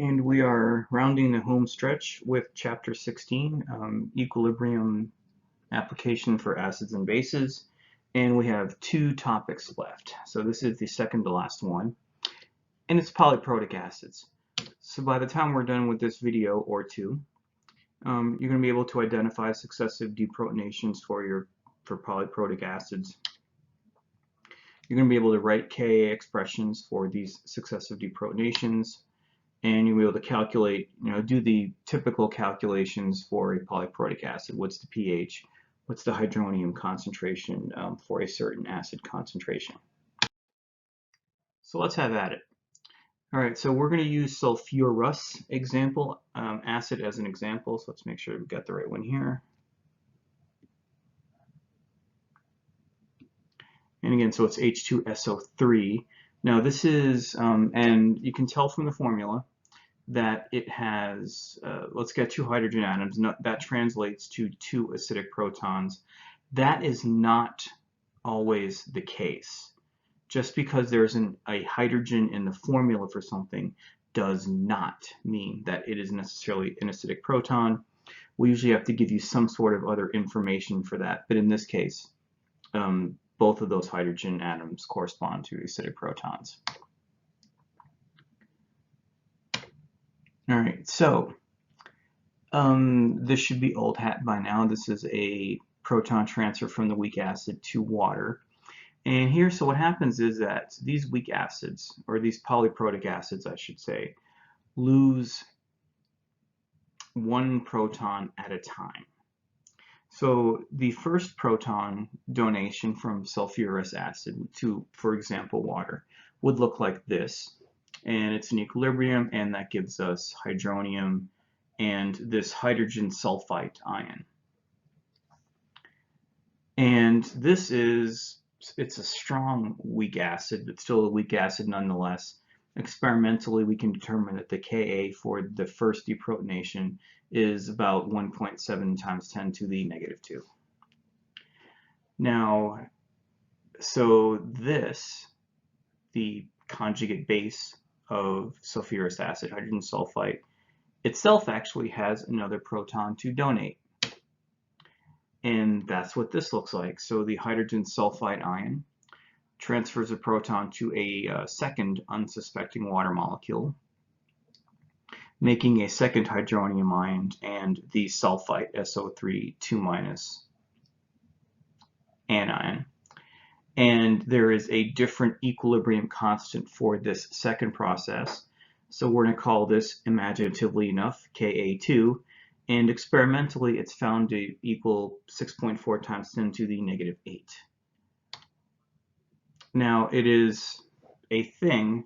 And we are rounding the home stretch with Chapter 16, Equilibrium Application for Acids and Bases. And we have two topics left. So this is the second to last one, and it's polyprotic acids. So by the time we're done with this video or two, you're going to be able to identify successive deprotonations for polyprotic acids. You're going to be able to write Ka expressions for these successive deprotonations, and you'll be able to calculate, do the typical calculations for a polyprotic acid. What's the pH? What's the hydronium concentration for a certain acid concentration? So let's have at it. All right, so we're going to use sulfurous acid as an example. So let's make sure we've got the right one here. And again, so it's H2SO3. Now this is, and you can tell from the formula that it has, let's get two hydrogen atoms. That translates to two acidic protons. That is not always the case. Just because there's a hydrogen in the formula for something does not mean that it is necessarily an acidic proton. We usually have to give you some sort of other information for that, but in this case, both of those hydrogen atoms correspond to acidic protons. All right, so this should be old hat by now. This is a proton transfer from the weak acid to water. And here, so what happens is that these weak acids, or these polyprotic acids, I should say, lose one proton at a time. So the first proton donation from sulfurous acid to, for example, water, would look like this. And it's an equilibrium, and that gives us hydronium and this hydrogen sulfite ion. And this is, it's a strong weak acid, but still a weak acid nonetheless. Experimentally, we can determine that the Ka for the first deprotonation is about 1.7 times 10 to the negative 2. Now, so this, the conjugate base of sulfurous acid, hydrogen sulfite, itself actually has another proton to donate. And that's what this looks like. So the hydrogen sulfide ion transfers a proton to a second unsuspecting water molecule, making a second hydronium ion and the sulfite SO3 2- anion. And there is a different equilibrium constant for this second process. So we're going to call this, imaginatively enough, Ka2. And experimentally, it's found to equal 6.4 times 10 to the negative 8. Now, it is a thing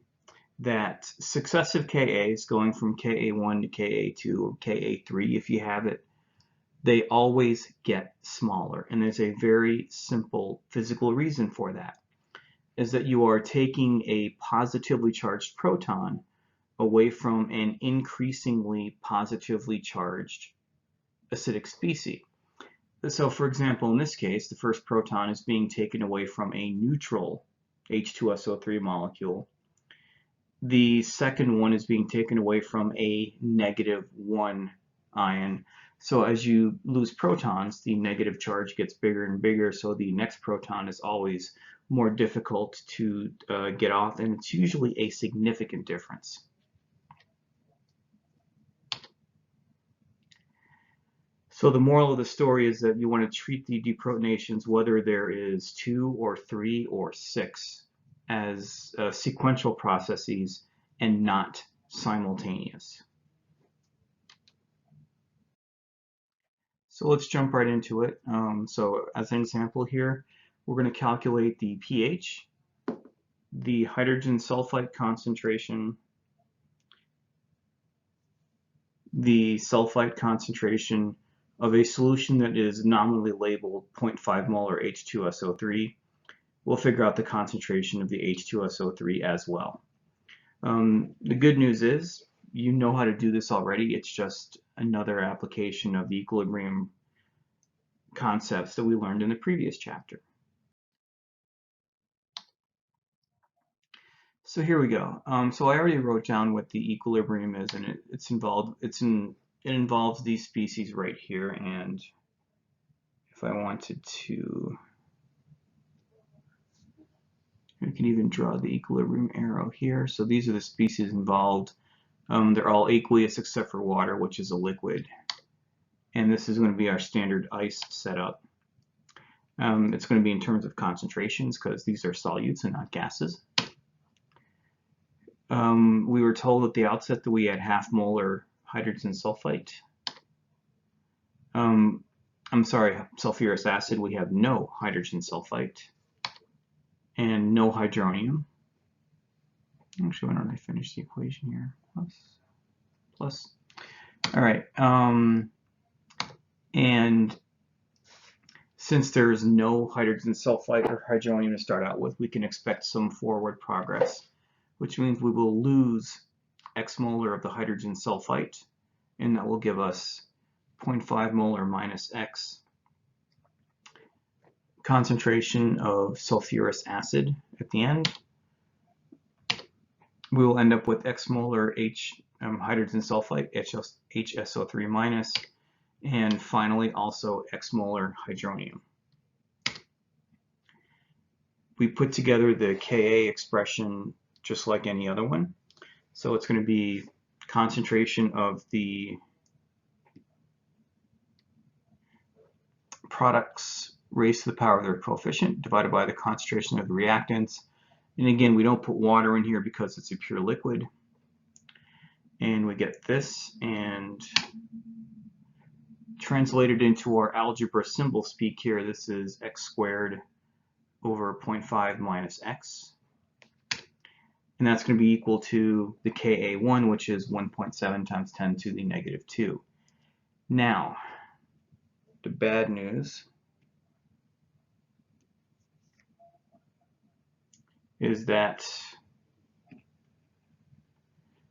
that successive Kas, going from Ka1 to Ka2 or Ka3, if you have it, they always get smaller. And there's a very simple physical reason for that, is that you are taking a positively charged proton away from an increasingly positively charged acidic species. So for example, in this case, the first proton is being taken away from a neutral H2SO3 molecule. The second one is being taken away from a -1 ion. So as you lose protons, the negative charge gets bigger and bigger, so the next proton is always more difficult to get off, and it's usually a significant difference. So the moral of the story is that you want to treat the deprotonations, whether there is 2 or 3 or 6, as sequential processes and not simultaneous. So let's jump right into it. So as an example here, we're going to calculate the pH, the hydrogen sulfite concentration, the sulfite concentration of a solution that is nominally labeled 0.5 molar H2SO3. We'll figure out the concentration of the H2SO3 as well. The good news is you know how to do this already. It's just another application of the equilibrium concepts that we learned in the previous chapter. So here we go. So I already wrote down what the equilibrium is, and it involves these species right here. And if I wanted to, we can even draw the equilibrium arrow here. So these are the species involved. They're all aqueous except for water, which is a liquid. And this is going to be our standard ice setup. It's going to be in terms of concentrations because these are solutes and not gases. We were told at the outset that we had half molar hydrogen sulfite. I'm sorry, sulfurous acid, we have no hydrogen sulfite and no hydronium. Actually, why don't I finish the equation here? Plus. All right. And since there is no hydrogen sulfite or hydronium to start out with, we can expect some forward progress, which means we will lose X molar of the hydrogen sulfite, and that will give us 0.5 molar minus X concentration of sulfurous acid at the end. We will end up with X molar hydrogen sulfite, HSO3 minus, and finally also X molar hydronium. We put together the Ka expression just like any other one. So it's going to be concentration of the products raised to the power of their coefficient divided by the concentration of the reactants. And again, we don't put water in here because it's a pure liquid. And we get this, and translated into our algebra symbol speak here, this is x squared over 0.5 minus x. And that's going to be equal to the Ka1, which is 1.7 times 10 to the negative 2. Now, the bad news is that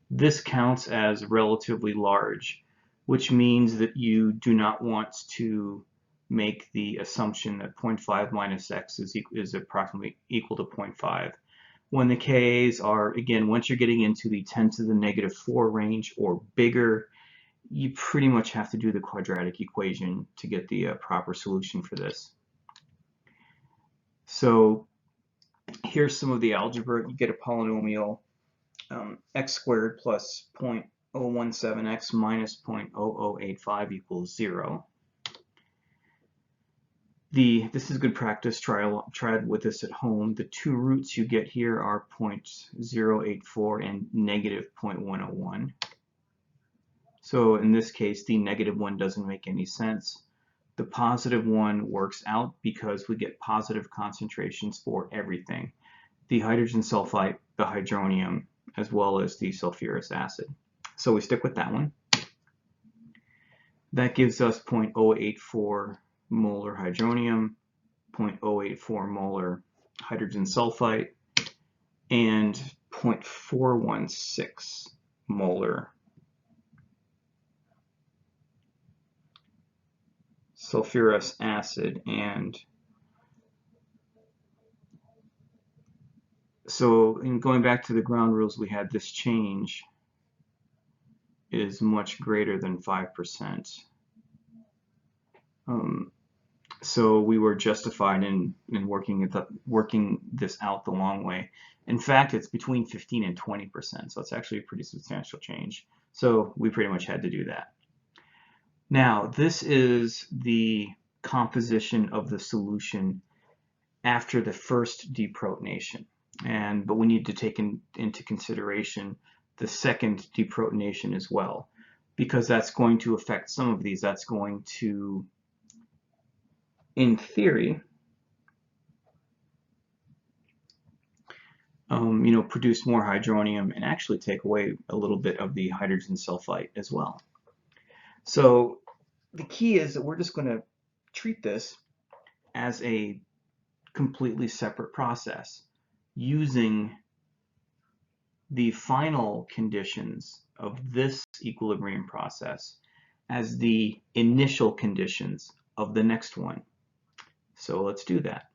this counts as relatively large, which means that you do not want to make the assumption that 0.5 minus x is approximately equal to 0.5. When the Kas are, again, once you're getting into the 10 to the negative 4 range or bigger, you pretty much have to do the quadratic equation to get the proper solution for this. So here's some of the algebra. You get a polynomial x squared plus 0.017x minus 0.0085 equals 0. This is good practice. Try it with this at home. The two roots you get here are 0.084 and negative 0.101. So in this case, the negative one doesn't make any sense. The positive one works out because we get positive concentrations for everything. The hydrogen sulfite, the hydronium, as well as the sulfurous acid. So we stick with that one. That gives us 0.084 molar hydronium, 0.084 molar hydrogen sulfite, and 0.416 molar sulfurous acid. And so in going back to the ground rules, we had this change is much greater than 5%. So we were justified in working this out the long way. In fact, it's between 15 and 20%, so it's actually a pretty substantial change. So we pretty much had to do that. Now, this is the composition of the solution after the first deprotonation. But we need to take into consideration the second deprotonation as well, because that's going to affect some of these. That's going to, in theory, produce more hydronium and actually take away a little bit of the hydrogen sulfite as well. So the key is that we're just going to treat this as a completely separate process using the final conditions of this equilibrium process as the initial conditions of the next one. So let's do that.